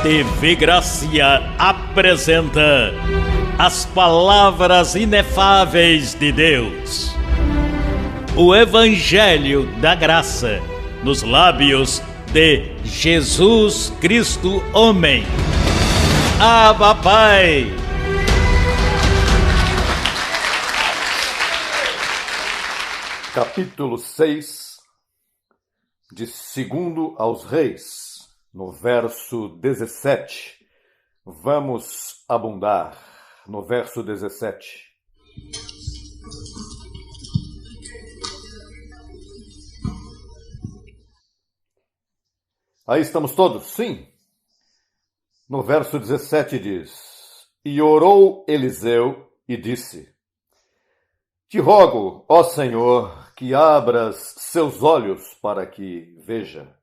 TV Gracia apresenta as palavras inefáveis de Deus. O Evangelho da Graça nos lábios de Jesus Cristo Homem. Abba, Pai. Capítulo 6 de 2 aos Reis, no verso 17. Vamos abundar no verso 17. Aí estamos todos? Sim. No verso 17 diz: E orou Eliseu e disse: Te rogo, ó Senhor, que abras seus olhos para que veja.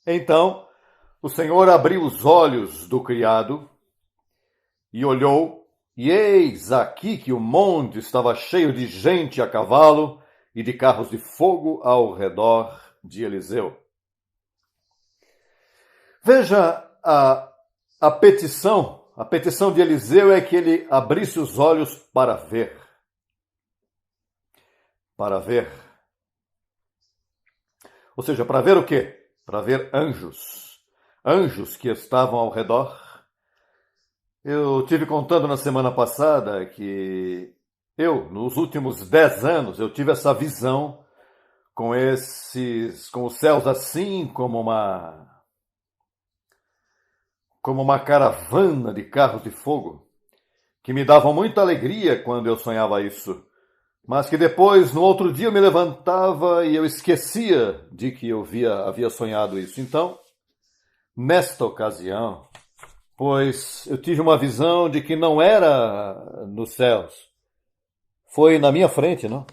Então o Senhor abriu os olhos do criado e olhou, e eis aqui que o monte estava cheio de gente a cavalo e de carros de fogo ao redor de Eliseu. Veja a petição. A petição de Eliseu é que ele abrisse os olhos para ver. Para ver. Ou seja, para ver o quê? Para ver anjos. Anjos que estavam ao redor. Eu tive contando na semana passada que nos últimos 10 anos, eu tive essa visão com os céus assim como uma caravana de carros de fogo, que me davam muita alegria quando eu sonhava isso. Mas que depois, no outro dia, eu me levantava e eu esquecia de que eu havia sonhado isso. Então, nesta ocasião, pois eu tive uma visão de que não era nos céus, foi na minha frente, não?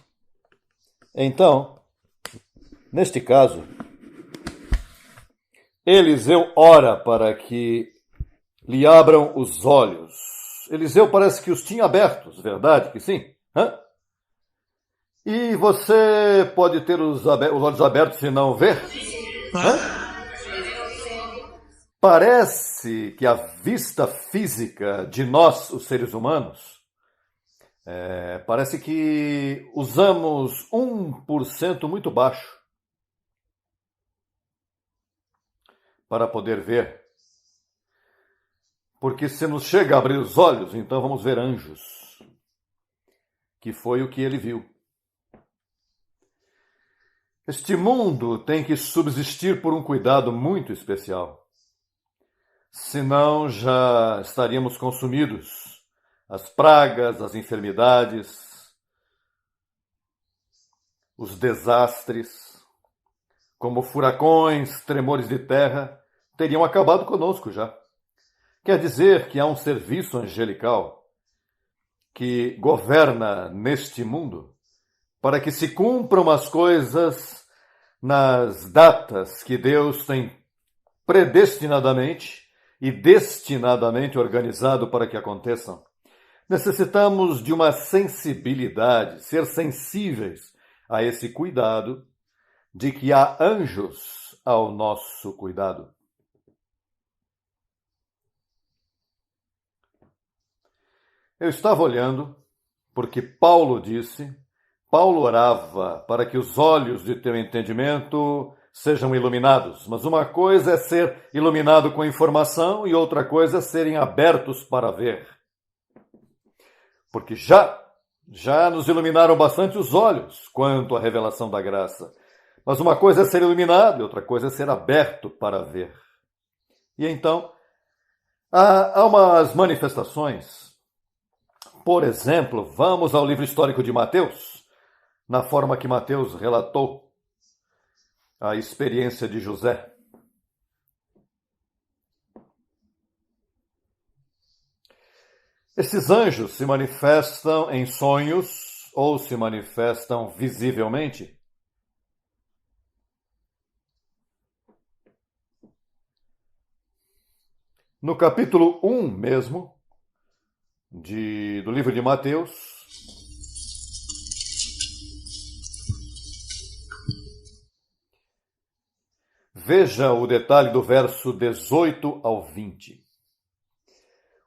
Então, neste caso, Eliseu ora para que lhe abram os olhos. Eliseu parece que os tinha abertos, verdade que sim? E você pode ter os olhos abertos e não ver? Parece que a vista física de nós, os seres humanos, parece que usamos 1% muito baixo para poder ver. Porque se nos chega a abrir os olhos, então vamos ver anjos, que foi o que ele viu. Este mundo tem que subsistir por um cuidado muito especial. Senão já estaríamos consumidos. As pragas, as enfermidades, os desastres, como furacões, tremores de terra, teriam acabado conosco já. Quer dizer que há um serviço angelical que governa neste mundo para que se cumpram as coisas nas datas que Deus tem predestinadamente e destinadamente organizado para que aconteçam. Necessitamos de uma sensibilidade, ser sensíveis a esse cuidado, de que há anjos ao nosso cuidado. Eu estava olhando, porque Paulo orava para que os olhos de teu entendimento sejam iluminados. Mas uma coisa é ser iluminado com informação e outra coisa é serem abertos para ver. Porque já nos iluminaram bastante os olhos quanto à revelação da graça. Mas uma coisa é ser iluminado e outra coisa é ser aberto para ver. E então, há umas manifestações. Por exemplo, vamos ao livro histórico de Mateus, na forma que Mateus relatou a experiência de José. Esses anjos se manifestam em sonhos ou se manifestam visivelmente. No capítulo 1 mesmo, do livro de Mateus, Veja o detalhe do verso 18 ao 20.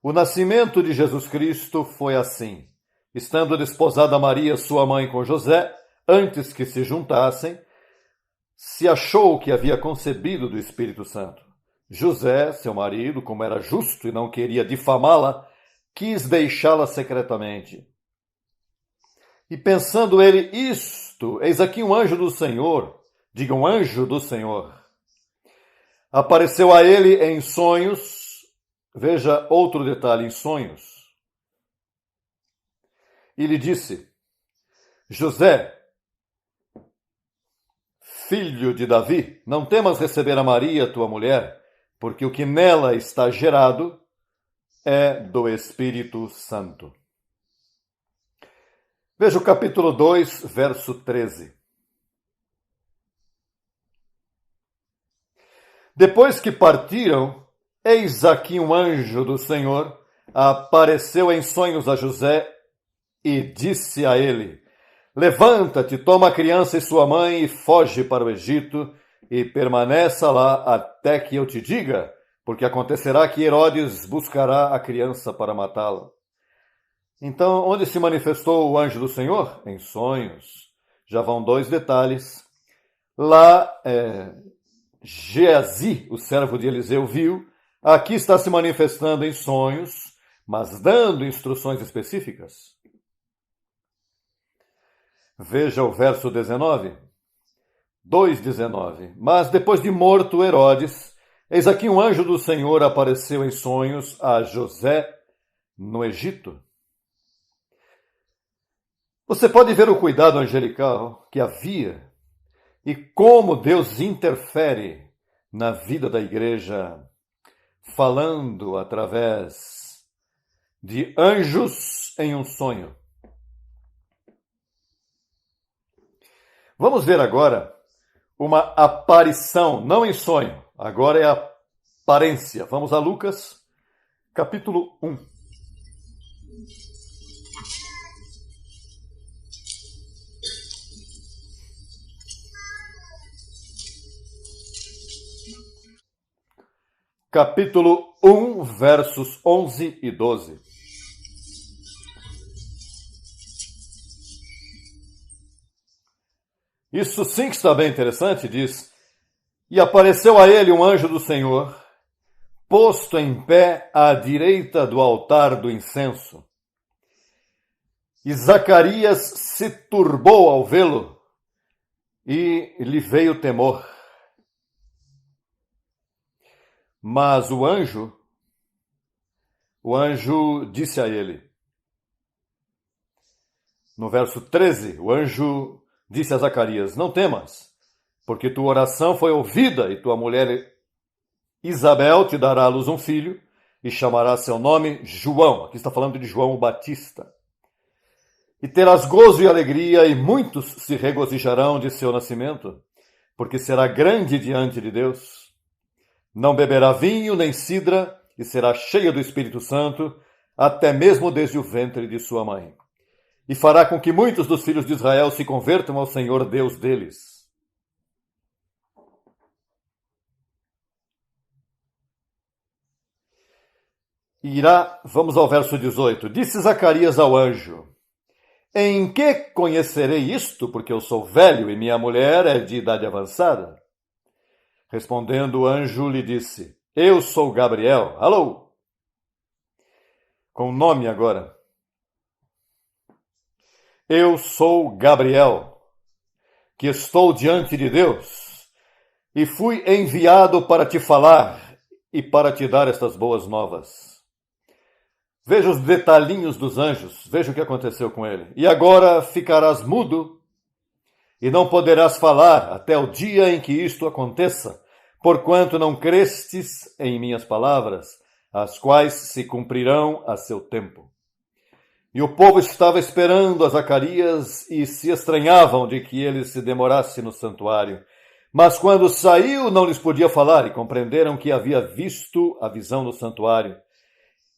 O nascimento de Jesus Cristo foi assim. Estando desposada Maria, sua mãe, com José, antes que se juntassem, se achou que havia concebido do Espírito Santo. José, seu marido, como era justo e não queria difamá-la, quis deixá-la secretamente. E pensando ele isto, eis aqui um anjo do Senhor, diga um anjo do Senhor, apareceu a ele em sonhos. Veja outro detalhe, em sonhos. E lhe disse: José, filho de Davi, não temas receber a Maria, tua mulher, porque o que nela está gerado é do Espírito Santo. Veja o capítulo 2, verso 13. Depois que partiram, eis aqui um anjo do Senhor apareceu em sonhos a José e disse a ele: Levanta-te, toma a criança e sua mãe e foge para o Egito e permaneça lá até que eu te diga, porque acontecerá que Herodes buscará a criança para matá-la. Então, onde se manifestou o anjo do Senhor? Em sonhos. Já vão dois detalhes. Lá, Geazi, o servo de Eliseu, viu. Aqui está se manifestando em sonhos, mas dando instruções específicas. Veja o verso 19. 2:19. Mas depois de morto Herodes, eis aqui um anjo do Senhor apareceu em sonhos a José no Egito. Você pode ver o cuidado angelical que havia e como Deus interfere na vida da igreja, falando através de anjos em um sonho. Vamos ver agora uma aparição, não em sonho, agora é a aparência. Vamos a Lucas, capítulo 1. Capítulo 1, versos 11 e 12. Isso sim que está bem interessante, diz: E apareceu a ele um anjo do Senhor, posto em pé à direita do altar do incenso. E Zacarias se turbou ao vê-lo, e lhe veio temor. Mas o anjo disse a ele, no verso 13, o anjo disse a Zacarias: Não temas, porque tua oração foi ouvida, e tua mulher Isabel te dará à luz um filho, e chamará seu nome João. Aqui está falando de João o Batista. E terás gozo e alegria, e muitos se regozijarão de seu nascimento, porque será grande diante de Deus. Não beberá vinho nem cidra, e será cheia do Espírito Santo, até mesmo desde o ventre de sua mãe. E fará com que muitos dos filhos de Israel se convertam ao Senhor Deus deles. Vamos ao verso 18. Disse Zacarias ao anjo: Em que conhecerei isto, porque eu sou velho e minha mulher é de idade avançada? Respondendo o anjo lhe disse: Eu sou Gabriel. Alô? Com nome agora. Eu sou Gabriel, que estou diante de Deus, e fui enviado para te falar e para te dar estas boas novas. Veja os detalhinhos dos anjos, veja o que aconteceu com ele. E agora ficarás mudo e não poderás falar até o dia em que isto aconteça, porquanto não crestes em minhas palavras, as quais se cumprirão a seu tempo. E o povo estava esperando a Zacarias e se estranhavam de que ele se demorasse no santuário. Mas quando saiu, não lhes podia falar, e compreenderam que havia visto a visão no santuário.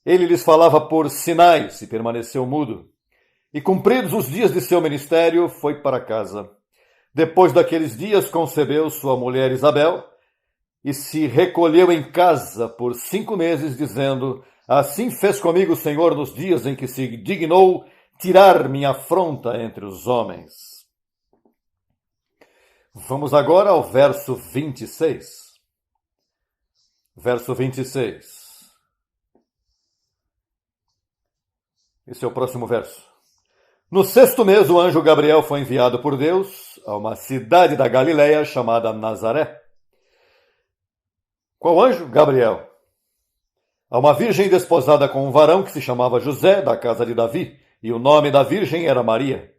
Ele lhes falava por sinais e permaneceu mudo. E cumpridos os dias de seu ministério, foi para casa. Depois daqueles dias concebeu sua mulher Isabel, e se recolheu em casa por 5 meses, dizendo: Assim fez comigo o Senhor nos dias em que se dignou tirar minha afronta entre os homens. Vamos agora ao verso 26. Verso 26. Esse é o próximo verso. No 6º mês, o anjo Gabriel foi enviado por Deus a uma cidade da Galileia chamada Nazaré. Qual anjo? Gabriel. A uma virgem desposada com um varão que se chamava José, da casa de Davi, e o nome da virgem era Maria.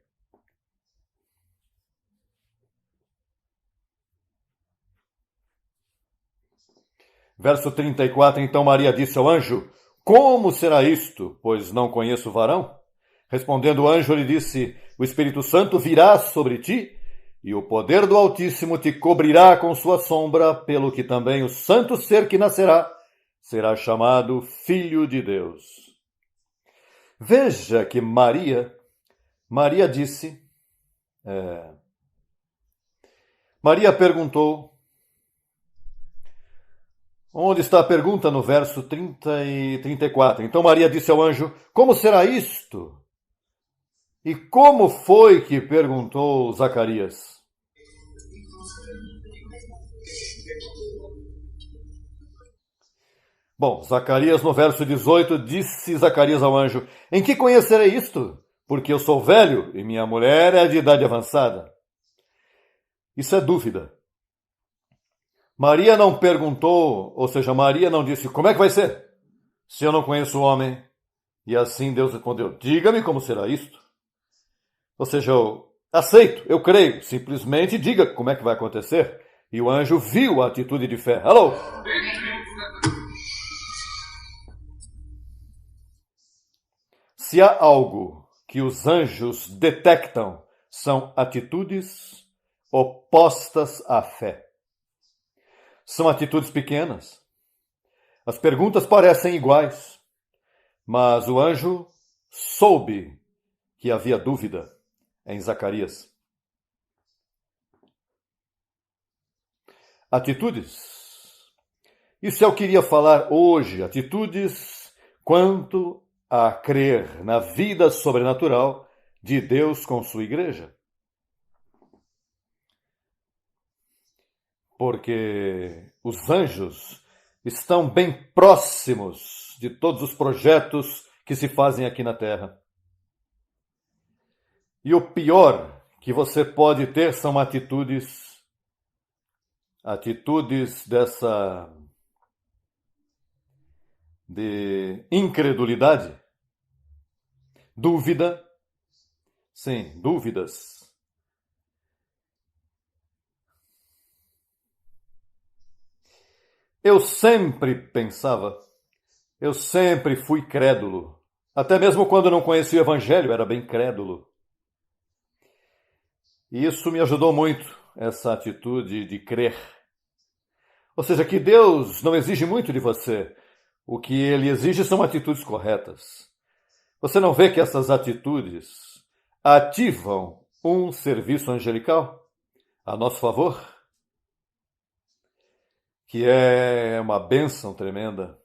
Verso 34, então Maria disse ao anjo: Como será isto, pois não conheço o varão? Respondendo o anjo, lhe disse: O Espírito Santo virá sobre ti, e o poder do Altíssimo te cobrirá com sua sombra, pelo que também o santo ser que nascerá será chamado Filho de Deus. Veja que Maria disse, Maria perguntou. Onde está a pergunta? No verso 30 e 34. Então Maria disse ao anjo: Como será isto? E como foi que perguntou Zacarias? Bom, Zacarias no verso 18 disse Zacarias ao anjo: Em que conhecerei isto? Porque eu sou velho e minha mulher é de idade avançada. Isso é dúvida. Maria não perguntou, ou seja, Maria não disse: Como é que vai ser? Se eu não conheço o homem. E assim Deus respondeu: Diga-me como será isto. Ou seja, eu aceito, eu creio, simplesmente diga como é que vai acontecer. E o anjo viu a atitude de fé. Hello! Se há algo que os anjos detectam, são atitudes opostas à fé. São atitudes pequenas. As perguntas parecem iguais, mas o anjo soube que havia dúvida em Zacarias. Atitudes. Isso eu queria falar hoje. Atitudes quanto a crer na vida sobrenatural de Deus com sua igreja. Porque os anjos estão bem próximos de todos os projetos que se fazem aqui na Terra. E o pior que você pode ter são atitudes de incredulidade, dúvida, sim, dúvidas. Eu sempre fui crédulo. Até mesmo quando não conhecia o Evangelho, era bem crédulo. E isso me ajudou muito, essa atitude de crer. Ou seja, que Deus não exige muito de você. O que Ele exige são atitudes corretas. Você não vê que essas atitudes ativam um serviço angelical a nosso favor? Que é uma bênção tremenda.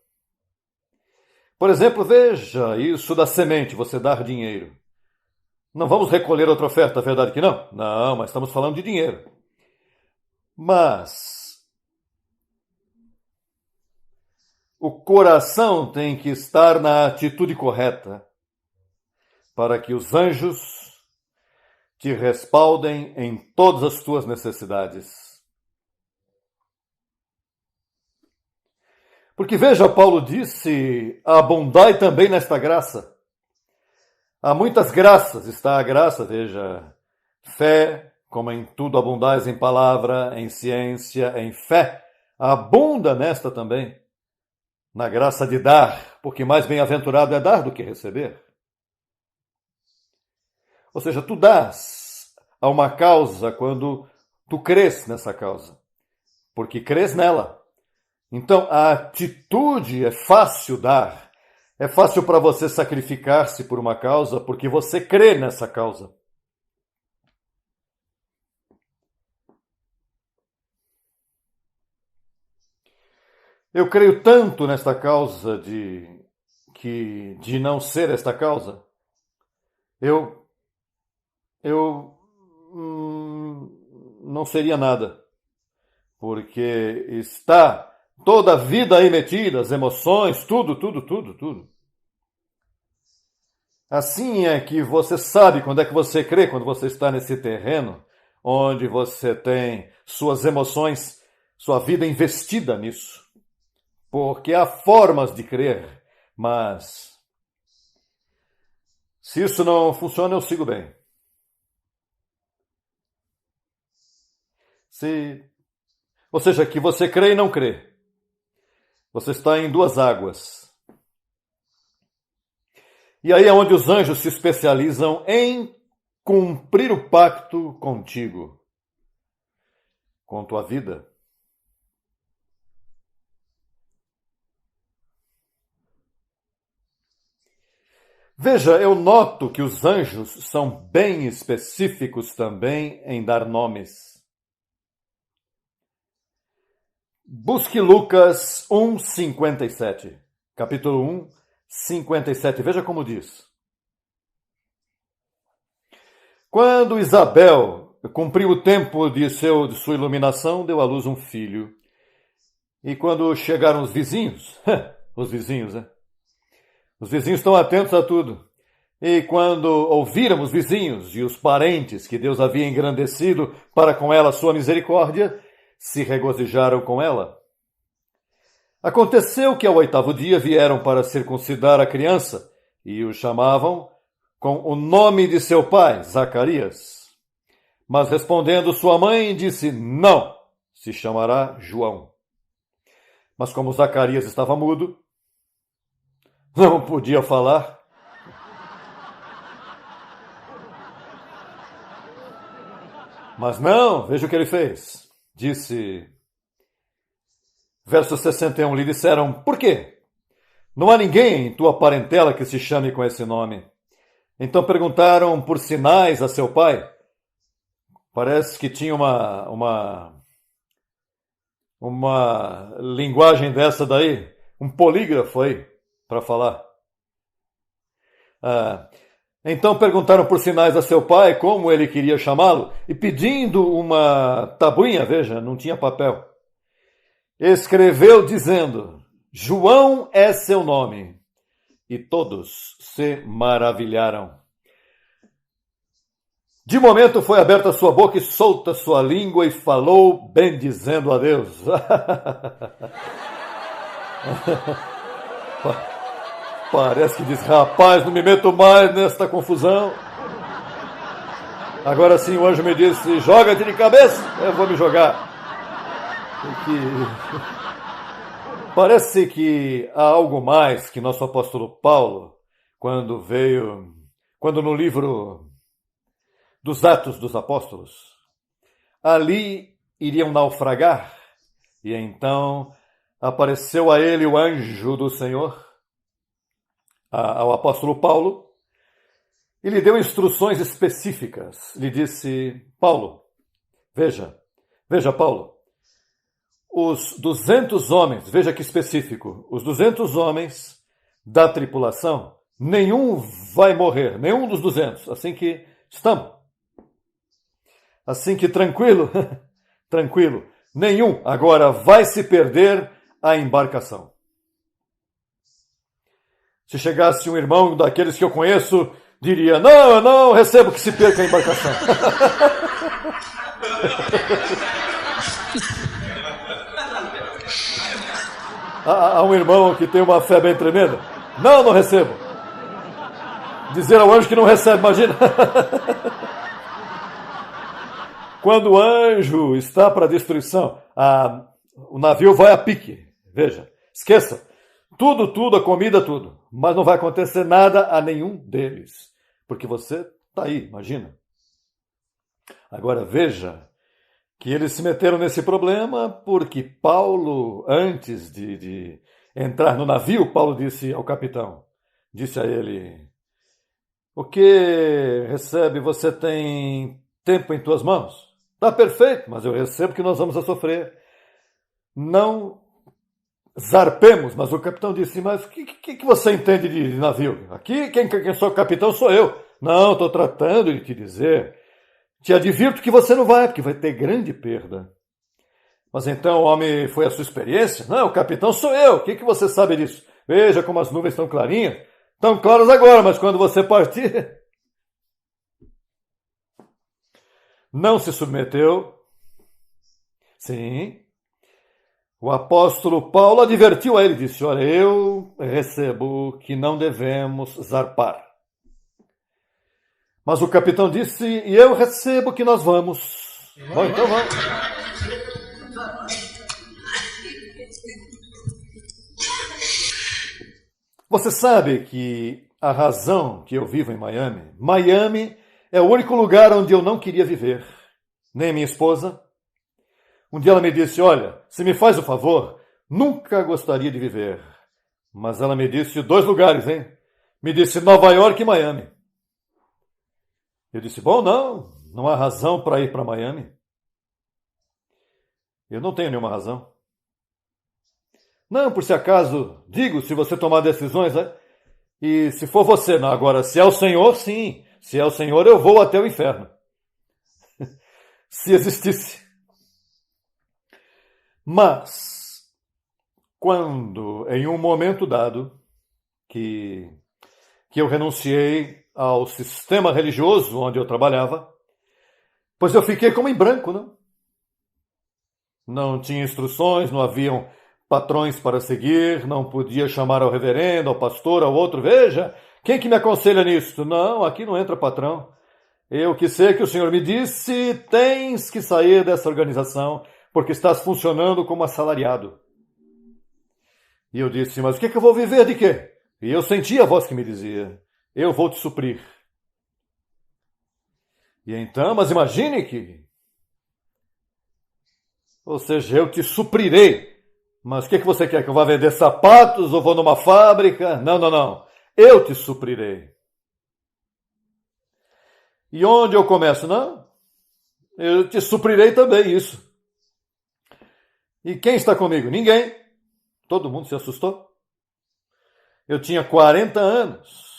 Por exemplo, veja isso da semente, você dar dinheiro. Não vamos recolher outra oferta, é verdade que não? Não, mas estamos falando de dinheiro. Mas o coração tem que estar na atitude correta para que os anjos te respaldem em todas as tuas necessidades. Porque veja, Paulo disse: abundai também nesta graça. Há muitas graças, está a graça, veja, fé, como em tudo abundais em palavra, em ciência, em fé, abunda nesta também, na graça de dar, porque mais bem-aventurado é dar do que receber. Ou seja, tu dás a uma causa quando tu crês nessa causa, porque crês nela. Então, a atitude é fácil dar. É fácil para você sacrificar-se por uma causa porque você crê nessa causa. Eu creio tanto nesta causa de não ser esta causa. Eu não seria nada, porque está toda a vida aí metida, as emoções, tudo. Assim é que você sabe quando é que você crê, quando você está nesse terreno, onde você tem suas emoções, sua vida investida nisso. Porque há formas de crer, mas se isso não funciona, eu sigo bem. Ou seja, que você crê e não crê. Você está em duas águas. E aí é onde os anjos se especializam em cumprir o pacto contigo, com tua vida. Veja, eu noto que os anjos são bem específicos também em dar nomes. Busque Lucas 1:57, capítulo 1, 57. Veja como diz. Quando Isabel cumpriu o tempo de sua iluminação, deu à luz um filho. E quando chegaram os vizinhos, os vizinhos, né? Os vizinhos estão atentos a tudo. E quando ouviram os vizinhos e os parentes que Deus havia engrandecido para com ela sua misericórdia, se regozijaram com ela. Aconteceu que ao 8º dia vieram para circuncidar a criança e o chamavam com o nome de seu pai, Zacarias. Mas respondendo sua mãe, disse, não, se chamará João. Mas como Zacarias estava mudo, não podia falar. Mas não, veja o que ele fez. Disse, verso 61, lhe disseram, por quê? Não há ninguém em tua parentela que se chame com esse nome. Então perguntaram por sinais a seu pai. Parece que tinha uma linguagem dessa daí, um polígrafo aí, para falar. Então perguntaram por sinais a seu pai como ele queria chamá-lo, e pedindo uma tabuinha, veja, não tinha papel, escreveu dizendo, João é seu nome. E todos se maravilharam. De momento foi aberta sua boca e solta sua língua e falou, bendizendo a Deus. Parece que diz, rapaz, não me meto mais nesta confusão. Agora sim o anjo me disse, joga-te de cabeça, eu vou me jogar. Parece que há algo mais que nosso apóstolo Paulo, quando no livro dos Atos dos Apóstolos, ali iriam naufragar, e então apareceu a ele o anjo do Senhor, ao apóstolo Paulo, e lhe deu instruções específicas. Lhe disse, Paulo, veja Paulo, os 200 homens, veja que específico, os 200 homens da tripulação, nenhum vai morrer, nenhum dos 200, assim que estamos. Assim que tranquilo, nenhum agora vai se perder a embarcação. Se chegasse um irmão daqueles que eu conheço, diria, não, eu não recebo que se perca a embarcação. Há um irmão que tem uma fé bem tremenda. Não recebo. Dizer ao anjo que não recebe, imagina. Quando o anjo está para a destruição, o navio vai a pique. Veja, esqueça. Tudo, a comida, tudo. Mas não vai acontecer nada a nenhum deles. Porque você está aí, imagina. Agora veja que eles se meteram nesse problema porque Paulo, antes de entrar no navio, Paulo disse ao capitão, disse a ele, o que recebe você tem tempo em tuas mãos? Está perfeito, mas eu recebo que nós vamos a sofrer. Não zarpemos. Mas o capitão disse, mas o que você entende de navio? Aqui quem sou o capitão sou eu. Não, estou tratando de te dizer. Te advirto que você não vai, porque vai ter grande perda. Mas então o homem foi a sua experiência? Não, o capitão sou eu. O que você sabe disso? Veja como as nuvens estão clarinhas. Estão claras agora, mas quando você partir... Não se submeteu. Sim. O apóstolo Paulo advertiu a ele, disse, olha, eu recebo que não devemos zarpar. Mas o capitão disse, e eu recebo que nós vamos. Bom, então vamos. Você sabe que a razão que eu vivo em Miami é o único lugar onde eu não queria viver. Nem minha esposa. Um dia ela me disse, olha, se me faz o favor, nunca gostaria de viver. Mas ela me disse 2 lugares, hein? Me disse Nova York e Miami. Eu disse, bom, não há razão para ir para Miami. Eu não tenho nenhuma razão. Não, por se acaso, digo, se você tomar decisões, né? E se for você, não, agora, se é o Senhor, sim. Se é o Senhor, eu vou até o inferno. Se existisse. Mas, quando, em um momento dado, que eu renunciei ao sistema religioso onde eu trabalhava, pois eu fiquei como em branco, não? Não tinha instruções, não haviam patrões para seguir, não podia chamar ao reverendo, ao pastor, ao outro. Veja, quem que me aconselha nisso? Não, aqui não entra patrão. Eu que sei que o Senhor me disse, tens que sair dessa organização, porque estás funcionando como assalariado. E eu disse, mas o que eu vou viver de quê? E eu senti a voz que me dizia, eu vou te suprir. E então, mas imagine que... Ou seja, eu te suprirei. Mas o que você quer? Que eu vá vender sapatos ou vou numa fábrica? Não. Eu te suprirei. E onde eu começo? Não. Eu te suprirei também, isso. E quem está comigo? Ninguém. Todo mundo se assustou. Eu tinha 40 anos.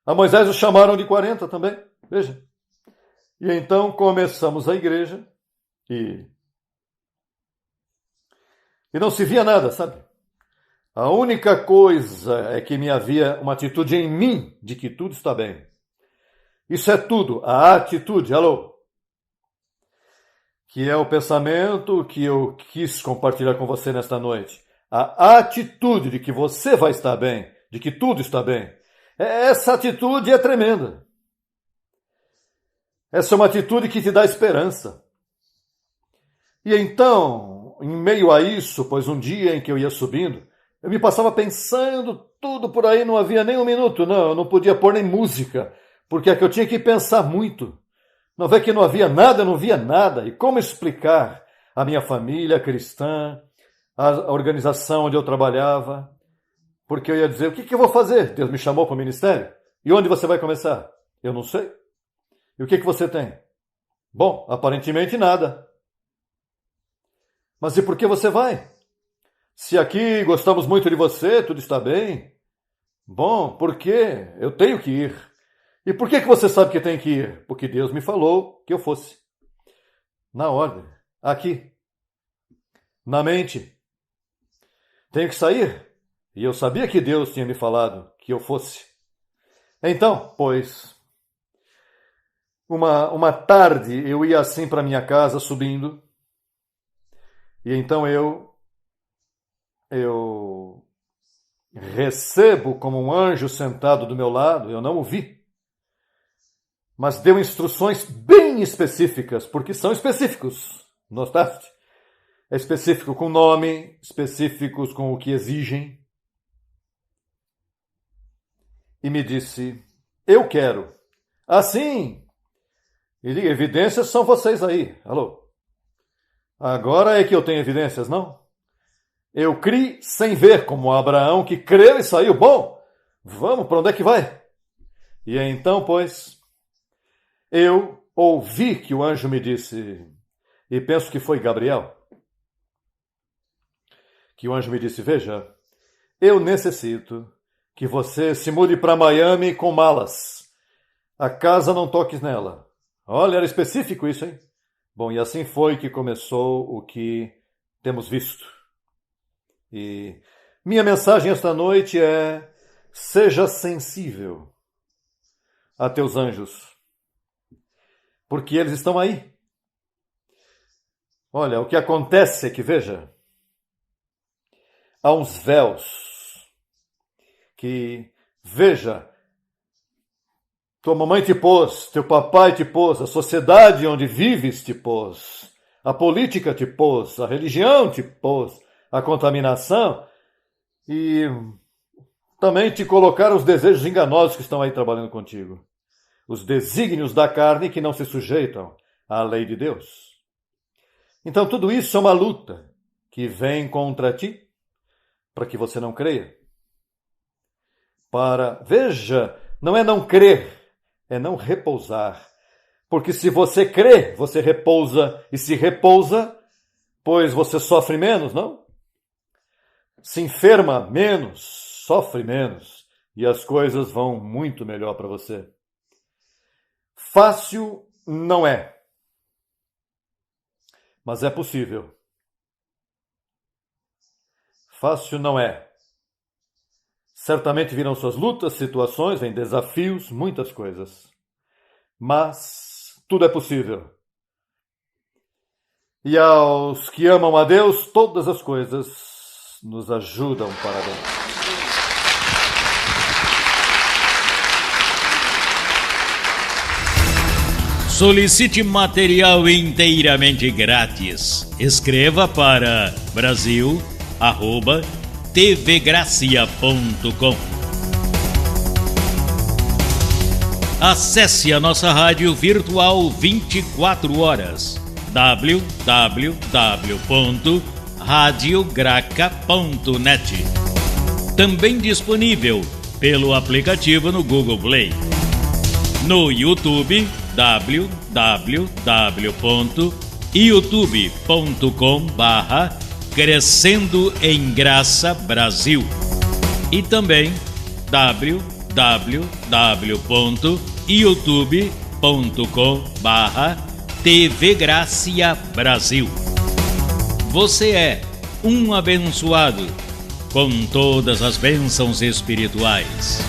A Moisés o chamaram de 40 também. Veja. E então começamos a igreja e não se via nada, sabe? A única coisa é que me havia uma atitude em mim de que tudo está bem. Isso é tudo, a atitude, alô? Que é o pensamento que eu quis compartilhar com você nesta noite. A atitude de que você vai estar bem, de que tudo está bem. Essa atitude é tremenda. Essa é uma atitude que te dá esperança. E então, em meio a isso, pois um dia em que eu ia subindo, eu me passava pensando tudo por aí, não havia nem um minuto, não, eu não podia pôr nem música, porque é que eu tinha que pensar muito. Não vê que não havia nada, eu não via nada. E como explicar à minha família cristã, a organização onde eu trabalhava? Porque eu ia dizer, o que eu vou fazer? Deus me chamou para o ministério? E onde você vai começar? Eu não sei. E o que você tem? Bom, aparentemente nada. Mas e por que você vai? Se aqui gostamos muito de você, tudo está bem. Bom, por quê? Eu tenho que ir. E por que você sabe que tem que ir? Porque Deus me falou que eu fosse. Na ordem. Aqui. Na mente. Tenho que sair. E eu sabia que Deus tinha me falado que eu fosse. Então, pois, uma tarde eu ia assim para minha casa subindo. E então eu recebo como um anjo sentado do meu lado, eu não o vi, mas deu instruções bem específicas, porque são específicos, notaste? É específico com nome, específicos com o que exigem. E me disse, eu quero. Assim, e diga, evidências são vocês aí, alô? Agora é que eu tenho evidências, não? Eu criei sem ver, como Abraão que creu e saiu. Bom, vamos, para onde é que vai? E então, pois, eu ouvi que o anjo me disse, e penso que foi Gabriel, que o anjo me disse: veja, eu necessito que você se mude para Miami com malas. A casa não toques nela. Olha, era específico isso, hein? Bom, e assim foi que começou o que temos visto. E minha mensagem esta noite é: seja sensível a teus anjos, porque eles estão aí. Olha, o que acontece é que, veja, há uns véus que, veja, tua mamãe te pôs, teu papai te pôs, a sociedade onde vives te pôs, a política te pôs, a religião te pôs, a contaminação, e também te colocaram os desejos enganosos que estão aí trabalhando contigo. Os desígnios da carne que não se sujeitam à lei de Deus. Então tudo isso é uma luta que vem contra ti, para que você não creia. Veja, não é não crer, é não repousar. Porque se você crê, você repousa, e se repousa, pois você sofre menos, não? Se enferma menos, sofre menos, e as coisas vão muito melhor para você. Fácil não é, mas é possível. Fácil não é. Certamente virão suas lutas, situações, vem desafios, muitas coisas. Mas tudo é possível. E aos que amam a Deus, todas as coisas nos ajudam para bem. Solicite material inteiramente grátis. Escreva para brasil@tvgracia.com. Acesse a nossa rádio virtual 24 horas. www.radiograca.net. Também disponível pelo aplicativo no Google Play. No YouTube, www.youtube.com/Crescendo em Graça Brasil e também www.youtube.com/TV Gracia Brasil. Você é um abençoado com todas as bênçãos espirituais.